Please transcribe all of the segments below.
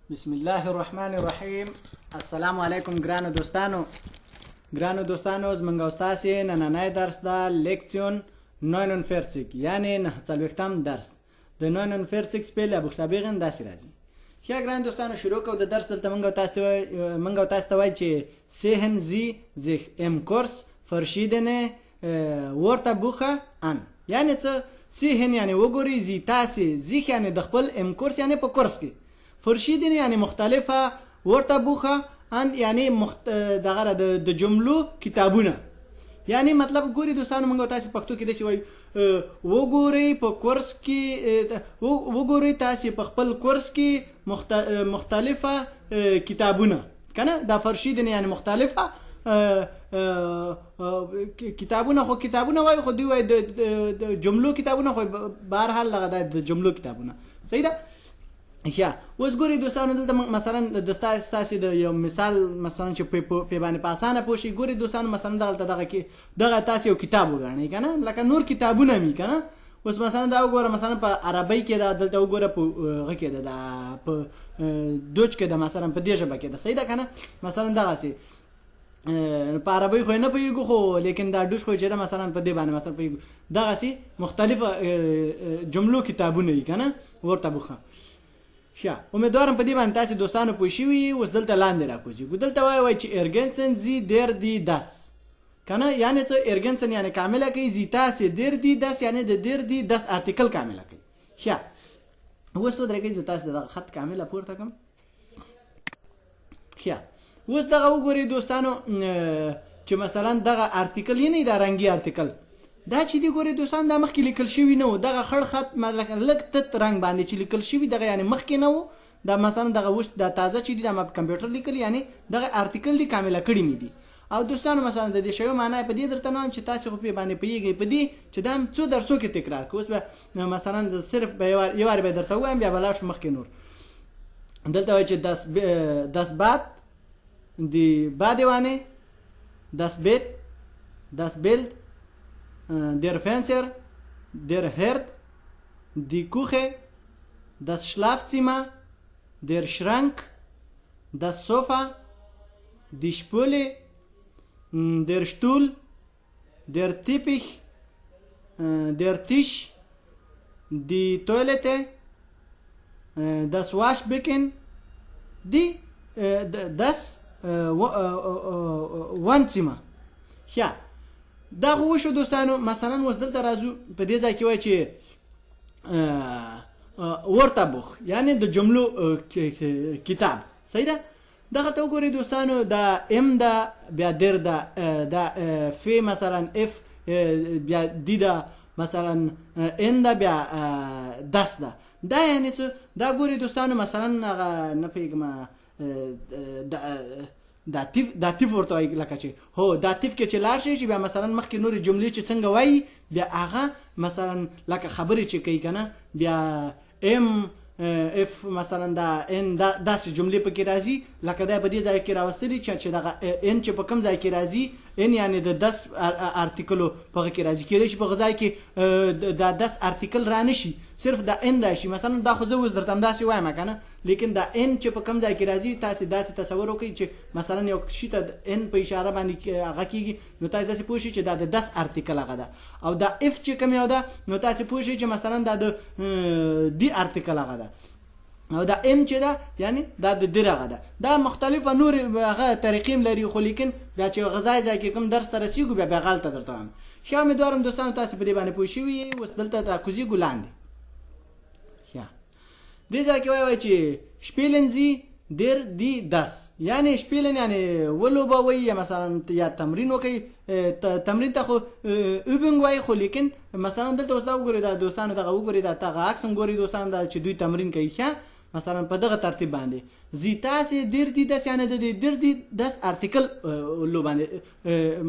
بسم الله الرحمن الرحیم. السلام علیکم ګرانو دوستانو زمونږ او ستاسې نننی درس ده لیکسیون 49 یعنی 49م درس د 49 سپیل یا بوختابیغن داسې راځي. ښه ګران دوستانو شروع کوو د درس. دلته مونږ او تاسو ته وایي چې sehen Sie sich im Kurs verschiedene Wörterbuche an. یعنی څه؟ sehen یعنی وګورئ، زی تاسې zich یعنی د خپل im Kurs یعنی په کورس کې، فرشیدن یعنی مختلفه ورتبوخه اند یعنی دغه د جملو کتابونه. یعنی مطلب ګوري دوستانو موږ تاسو پښتو کې داسې وایو وګورئ په کورس کې، وګورئ تاسو په خپل کورس کې مختلفه کتابونه کنه. دا فرشیدن یعنی مختلفه کتابونه، خو کتابونه وایو خو دوی وایي د جملو کتابونه، خو بهرحال دغه د جملو کتابونه. صحیح ده؟ یا اوس ګورئ دوستانو دلته مثلا د ستاسې د یو مثال مثلا چې په باندې په اسانه پوه شئ. ګورئ دوستانو مثلا دغه تاسې یو کتاب وګڼئ که نه، لکه نور کتابونه وي که نه. اوس مثلا دا وګوره، مثلا په عربۍ کې ده، دلته وګوره په هغه کې ده، په دوج کې ده، مثلا په دې ژبه کې ده. صحیح ده که نه؟ مثلا دغسې په عربۍ خو یې نه پوهېږو، خو لیکن دا ډوش خو چې ده مثلا په دې باندې مثلا پوهېږو. دغسې مختلفه جملو کتابونه وي که نه، ورته بوخه. ښه، امیدوارم په دې باندې تاسې دوستانو پوه شوي. اوس دلته لاندې راکوزیږو. دلته وایي چې ergänzen Sie der die das که نه. یعنې څه؟ ergänzen یعنې کامله کوي، زی تاسې der die das یعنې د der die das ارتیکل کامله کوي. ښه، اوس ودرېږئ زه تاسې دغه خط کامله پورته کړم. ښه، اوس دغه وګورئ دوستانو چې مثلا دغه ارتیکل یې نه دا رنګي ارتیکل دا چې دی ګورئ دوستان، دا مخکې لیکل شوي نه و. دغه خړ خط لږ تت رنګ باندې چې لیکل شوي دغه یعنی مخکې نه و. دا مثلا دغه اوس دا تازه چې دي دا ما په کمپیوټر لیکل، یعنی دغه ارتیکل دی کامله کړي مې دي. او دوستانو مثلا د دې شیو معنی په دې درته نه وایم چې تاسې خو پې باندې پوهېږئ په دې چې دا څو درسو کې تکرار کړو. اوس به مثلا صرف به یو وارې به درته ووایم، بیا به لاړ شو مخکې نور. دلته وایي چې das Bad die Badewanne das Bett das Bild der Fenster, der Herd, die Küche, das Schlafzimmer, der Schrank, das Sofa, die Spüle, der Stuhl, der Teppich, der Tisch, die Toilette, das Waschbecken, das Wohnzimmer. Ja. دا خو وشو دوستانو. مثلا اوس دلته راځو په دې ځای کې وایي چې ورتبوخ یعنی د جملو کتاب. صحیح ده؟ دغه ته وګورئ دوستانو، دا ام ده، بیا در ده، دا فی مثلا اف، بیا دی ده مثلا ان ده، بیا دس ده. دا یعنی څه؟ دا ګورئ دوستانو مثلا هغه نه پوهېږم داتیف ورته وایي، لکه چې هو داتیف کې چې لاړ شئ چې بیا مثلا مخکې نورې جملې چې څنګه وایي بیا هغه مثلا لکه خبرې چې کوي که نه، بیا ام اف مثلا دا ان داسې جملې پکې راځي. لکه دا په دې ځای کې راوستلي چې دغه ان چې په کوم ځای کې راځي، ان یعنی د 10 ارتیکلو په هغه کې راځي. کېدای شي په هغه ځای کې دا 10 ارتیکل را نه شي، صرف دا ان راشي. مثلا دا خو زه اوس درته همداسې وایم که نه، لیکن دا ان چې په کوم ځای کې راځي تاسې داسې تصور وکړئ چې مثلا یو شي ته ان په اشاره باندې هغه کېږي، نو تاسې داسې پوه شئ چې دا د 10 ارتیکل هغه ده. او دا اف چې کوم یو ده، نو تاسې پوه شئ چې مثلا دا د دی ارتیکل هغه ده. او دا ام چې ده یعنی دا د در هغه ده. دا مختلفه نور هغه طریقې لري، خو لیکن بیا چې غذای ځای کې کوم درس ته رسېږو بیا غلطه درته وایم. ښه، امیدوارم دوستانو تاسې په دې باندې پوه شوي. اوس دلته راکوزیږو لاندې. ښه، دې ځای کې وایي چې spielen Sie der die das یعنی شپیلن یعنی ولوبوي، یا مثلا یا تمرین وکړئ. تمرین ته خو übung وایي، خو لیکن مثلا دلته اوس دا وګورئ، دا دوستانو دغه وګورئ، دا هغه عکس هم ګورئ دوستانو، دا چې دوی تمرین کوي. ښه، مثلا په دغه ترتیب باندې زی تاسې در دی دس یعنی د در دی دس ارتیکل لوبانې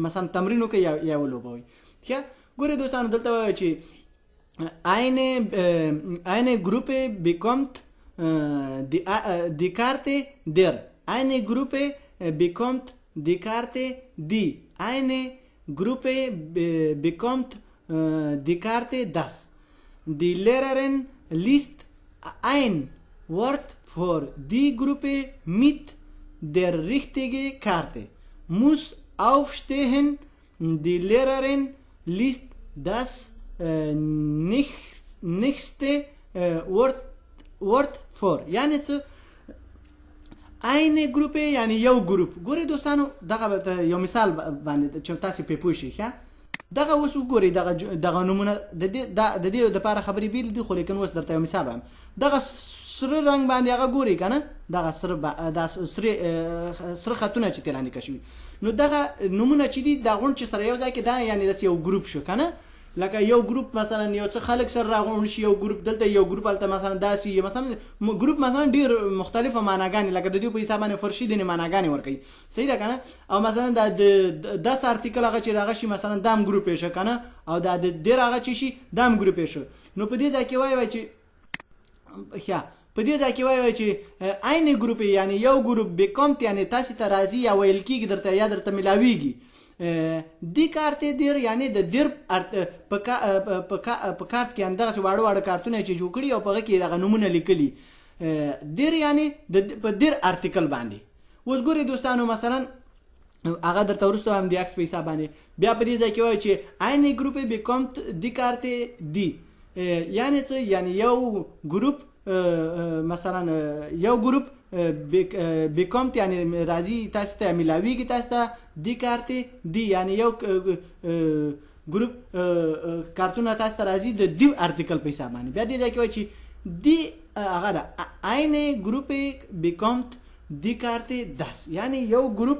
مثلا تمرین وکړئ یا ولوبوي. ښه، ګورئ دوستانو دلته وایي چې eine Gruppe bekommt die Karte der. Eine Gruppe bekommt die Karte die. Eine Gruppe bekommt die Karte das. Die Lehrerin liest ein Wort für die Gruppe mit der richtigen Karte muss aufstehen. Die Lehrerin liest das nächste Wort vor. یعنی څه eine Gruppe یعنی یو ګروپ. ګورئ دوستانو دغه یو مثال باندې چې تاسو په پوه شئ ښه دغه اوس وګورئ دغه نمونه د دې لپاره خبرې بیل دي خو لیکن اوس درته یو مثال وایم. دغه سره رنګ باندې هغه ګورئ کنه دغه سره خطونه چې تیرانه کشوي نو دغه نمونه چې دي دا غون چې سره یو ځای کې دا یعنی د یو ګروپ شو کنه لکه یو ګروپ مثلا یو څه خلک سره راغون شي یو ګروپ دلته یو ګروپ الته مثلا داسي مثلا ګروپ مثلا ډیر مختلفه معناګانې لکه د دې په حساب باندې فرشي د معناګانې ورکي صحیح ده کنه او مثلا د 10 ارتیکل هغه چې راغی شي مثلا دام ګروپ شي کنه او د ډیر هغه چې شي دام ګروپ شي نو په دې ځای کې وایي چې ښه په دې ځای کې وایي چې عین ګروپ یعنی یو ګروپ بیکومت یعنی تاسو ته راضي یا ویل کېږي درته یا درته ملاويږي دی کارت دیر یعنی د دیر په کارت کې اندغه واړه واړه کارتونه چې جوړ کړي او په هغه کې دغه نمونه لیکلي دیر یعنی په دیر ارتیکل باندې اوس ګورئ دوستانو مثلا هغه درته وروسته هم د عکس په حساب باندې بیا په دې ځای کې وایي چې eine Gruppe bekommt die Karte die یعنی څه یعنی یو ګروپ مثلا یو ګروپ bekommt یعنی راضي تاسو ته ملاويږي تاسو ته دی کارت دی یعنی یو ګروپ کارتونه تاسو ته راضي د دی ارتیکل په حساب باندې بیا دې ځکه وایي چې دی هغه eine Gruppe bekommt die Karte das یعنی یو ګروپ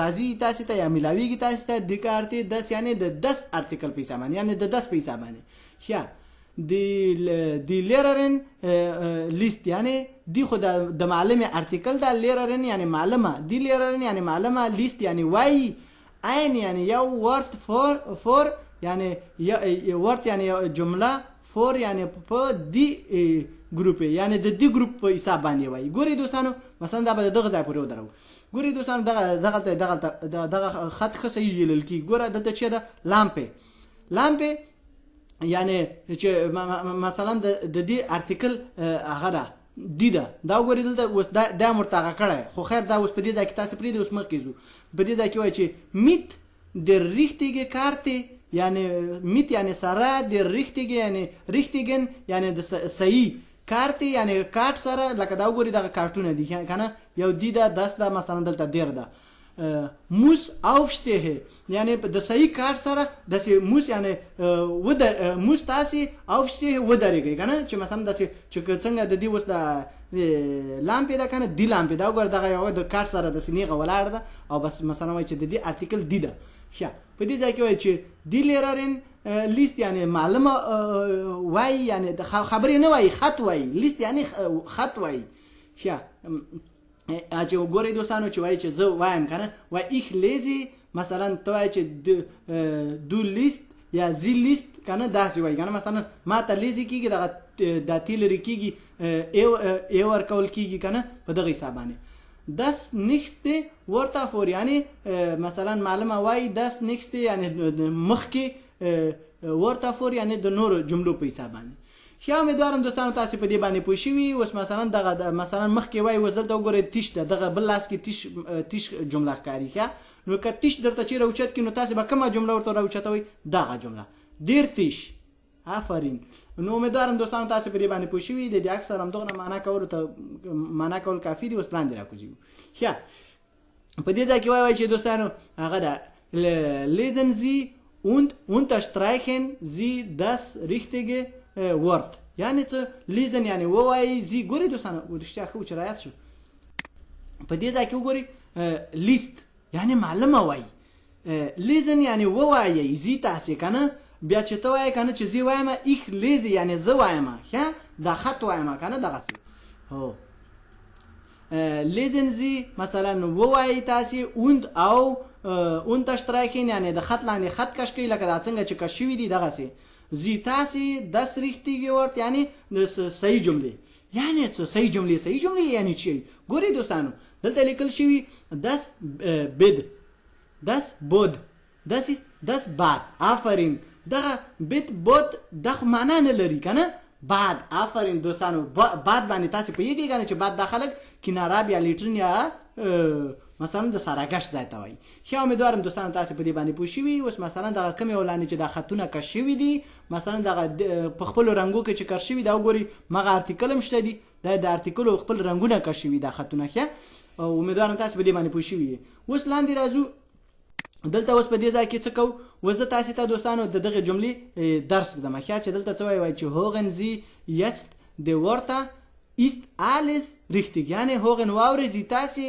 راضي تاسو ته ملاويږي تاسو ته دی کارت das یعنی د 10 ارتیکل په حساب باندې یعنی د 10 په حساب باندې ښه دی لیررن لیست یعنی دی خود د معلم ارتیکل د لیررن یعنی معلمه دی لیررن یعنی معلمه لیست یعنی وای عین یعنی یو ورد فور یعنی ورد یعنی جمله فور یعنی په دی ګروپ یعنی د دی ګروپ په حساب باندې وای ګوري دوستانو مثلا دا به دغه ځای پورې ودرو ګوري دوستانو دغه خط خصه یل کی ګوره دلته چې دا لامپه یعنی چې مثلا د دې ارتیکل هغه ده دی دا وګورئ دلته اوس دا مرتغه کړه خو خیر دا اوس په دې ځای کې تاسو پرې د اوس مخ کېزو په دې ځای کې وایي چې mit der richtige Karte یعنی mit یعنی سره der richtige یعنی richtigen یعنی د صحیح کارت یعنی کارت سره لکه دا وګورئ دغه کارتونه دي کنه یو دی دا 10 دا مثلا دلته ډیر ده muss aufstehen یعنی د صحیح کار سره د muss یعنی muss تاسو aufstehen ودرېږي کنه چې مثلا د چې څنګه د دې وس د لامپې دا کنه دی لامپې دا وګور دغه یو د کار سره د سنیغه ولاړ ده او بس مثلا وایي چې د دې ارتیکل دی ده ښه په دې ځای کې وایي چې دی لیررن لیست یعنی معلومه وای یعنی د خبرې نه وای خط وای لیست یعنی خط وای ښه چې وګورئ دوستانو چې وایي چې زه وایم کنه وای ich lese مثلا ته وایي چې du liest یا زی لیست کنه داسې وایي کنه مثلا ما ته لیزي کیږي دغه د تیلری کیږي ای ورکول کیږي کنه په دغه حساب باندې das nächste Wort vor یعنی مثلا معلومه وایي das nächste یعنی مخکې Wort vor یعنی د نور جملو په حساب باندې ښه امیدوارم دوستانو تاسو په دې باندې پوه شئ اوس مثلا دغه مثلا مخکې وای اوس دلته وګورئ تیش دغه بل لاس کې تیش جمله ښکاري ښه نو که تیش درته چې راوچت کې نو تاسو به کومه جمله ورته راوچتوي دغه جمله ډیر تیش آفرین نو امیدوارم دوستانو تاسو په دې باندې پوه شئ د دې اکثر هم دغه معنا کول کافي دي اوس لاندې راکوځي ښه په دې ځای کې وای چې دوستانو هغه دا lesen Sie und unterstreichen Sie das richtige Wort یعنی څه لیزن یعنی وای زی ګوري دوستانو ورشته خو چرایت شو په دې ځای کې وګوري لیست یعنی معلومه وای لیزن یعنی وای زی تاسو کنه بیا چې ته وای کنه چې زی وایم ich lese یعنی زه وایم ښه دا خط وایم کنه دغه څه هو lesen Sie مثلا وای تاسو und او unterstreichen یعنی د خط لاندې خط کش کوي لکه دا څنګه چې کش شوی دی دغه څه زی تاسو das richtige Wort یعنی صحیح جمله یعنی څه صحیح جمله یعنی چی ګورئ دوستانو دلته لیکل شوی das bed das bod das bad آفرین دغه bed bod د معنا نه لري کنه باد. آفرین دوستانو، باد باندې تاسې پوهېږئ کنه چې باد دا خلک کناراب یا لیټرین یا مثلا د ساراګشت ځای ته وایي. ښه امیدوارم دوستانو تاسې په دې باندې پوه شوي. اوس مثلا دغه کومې ولانې چې دا خطونه کش شوي دي مثلا دغه په خپلو رنګو کې چې کش شوي دا وګورئ مغه ارتیکل هم شته دي، دا د ارتیکلو خپل رنګونه کش شوي دا خطونه. ښه امیدوارم تاسې په دې باندې پوه شوي. اوس لاندې راځو دلته اوس په دې ځای کې څه کوو. اوس زه تاسې ته دوستانو د دغې جملې درس ږدم. ښه چې دلته څه وایي چې هوغن زی یست د ورته ایست آلز ریښتیګ، یعنې هوغن واورئ زی تاسې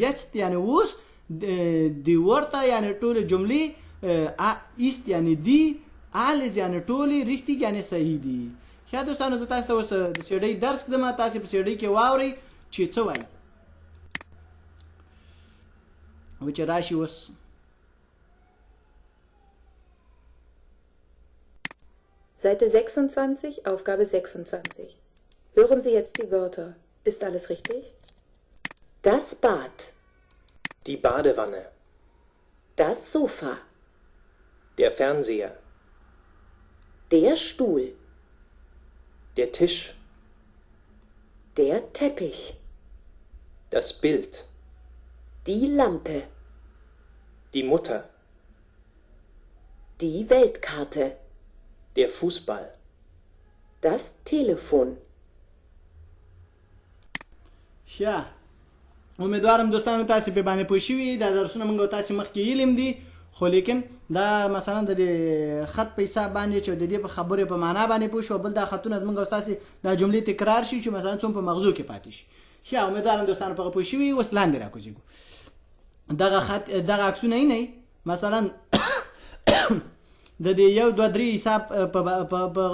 یست یعنې اوس د ورته یعنې ټولې جملې ایست یعنې دی آلز یعنې ټولې ریښتیګ یعنې صحیح دي. ښه دوستانو زه تاسې ته اوس د سیډۍ درس ږدم، تاسې په سیډۍ کې واورئ چې څه وایي. و چې راشي اوس Seite 26, Aufgabe 26. Hören Sie jetzt die Wörter. Ist alles richtig? Das Bad. Die Badewanne. Das Sofa. Der Fernseher. Der Stuhl. Der Tisch. Der Teppich. Das Bild. Die Lampe. Die Mutter. Die Weltkarte. Der Fußball. Das Telefon. ښه امیدوارم دوستانو تاسې په باندې پوه شوي. دا درسونه موږ او تاسې مخکې علم دي، خو لیکن دا مثلا د دې خط په حساب باندې چې د دې په خبرې په معنا باندې پوه شو، بل دا خطونه زموږ او تاسې دا جملې تکرار شي چې مثلا څوم په مغزو کې پاتې شي. ښه امیدوارم دوستانو په پوه شوي. اوس لاندې راکوزیږو دغه خط دغه عکسونه یې مثلا د دې 1 2 3 حساب په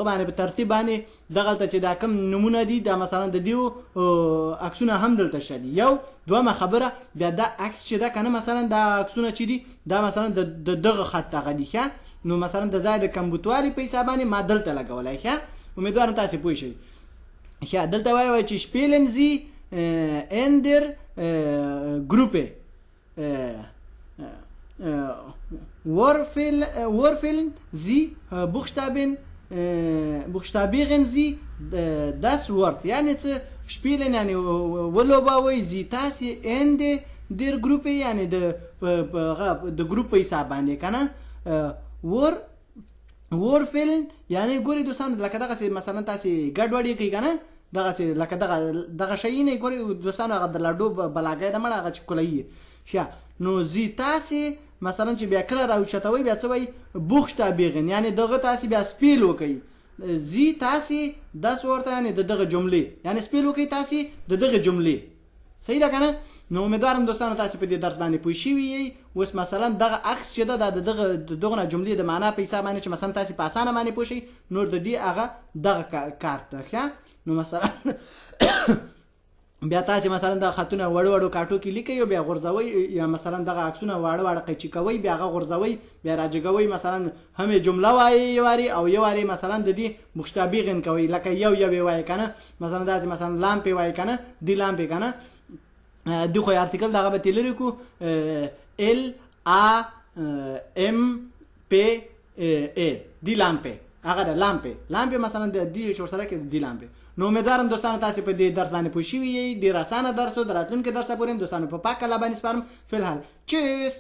باندې په ترتیب باندې دغلته چې دا کم نمونه دي دا مثلا د دیو عکسونه هم دلته شته دي. یو دومره خبره بیا دا عکس چې دا کنه مثلا دا عکسونه چې دي دا مثلا د دغه خط هغه دي. ښه نو مثلا د ځای د کمبوتواري په حساب باندې ما دلته لګولای. ښه امیدوارم تاسې پوه شئ. ښه دلته وایي چې شپیلن زی اندر ګروپه Wurfeln Sie buchstabieren Sie das Wort. یعنی څه spielen یعنی ولوبوي زی تاسې Ende der Gruppe یعنی د ګروپ په حساب باندې کنه. Wurfeln یعنی ګوري دوستانو لکه دغه مثلا تاسې ګډوډي کوي کنه دغه لکه دغه شی نه ګوري دوستانو هغه د لاډو بلاګای د مړه هغه چې کولای. ښه نو زی تاسې مثلا چې بیا کله راوچتوي بیا څه وایي بوخشتابیغن یعنی دغه تاسې بیا سپیل وکړي. زی تاسې داس ورته یعنی دغه جملې یعنی سپیل وکړي تاسې دغه جملې. صحیح ده کنه. نو امیدوارم دوستانو تاسې په دې درس باندې پوه شوي یئ. اوس مثلا دغه عکس چې ده دغه جملې د معنا په حساب باندې چې مثلا تاسې په اسانه باندې پوه شئ نور د دې هغه دغه کار ده. ښه نو مثلا بیا تاسې مثلا د خطونه وړو وړو کاټو کې لیکئ او بیا غورځوئ یا مثلا دغه عکسونه واړه واړه قیچي کوئ بیا هغه غورځوئ بیا راجګوئ مثلا همې جمله وایي یو واري او یو واري مثلا د دې مشتابیغن کوئ لکه یو وایي کنه مثلا داسې مثلا لامپې وایي کنه دی لامپې کنه دی خو ارتیکل دغه به تلری کو ال ا ام پی ا دی لامپې هغه د لامپې مثلا د دې شور سره کې دی لامپې. نو امیدوارم دوستانو تاسې په دې درس باندې پوه شوي یئ. ډېر اسانه درس و د راتلونکي درسه پورې دوستانو په پاک الله باندې سپارم. فی الحال چیس.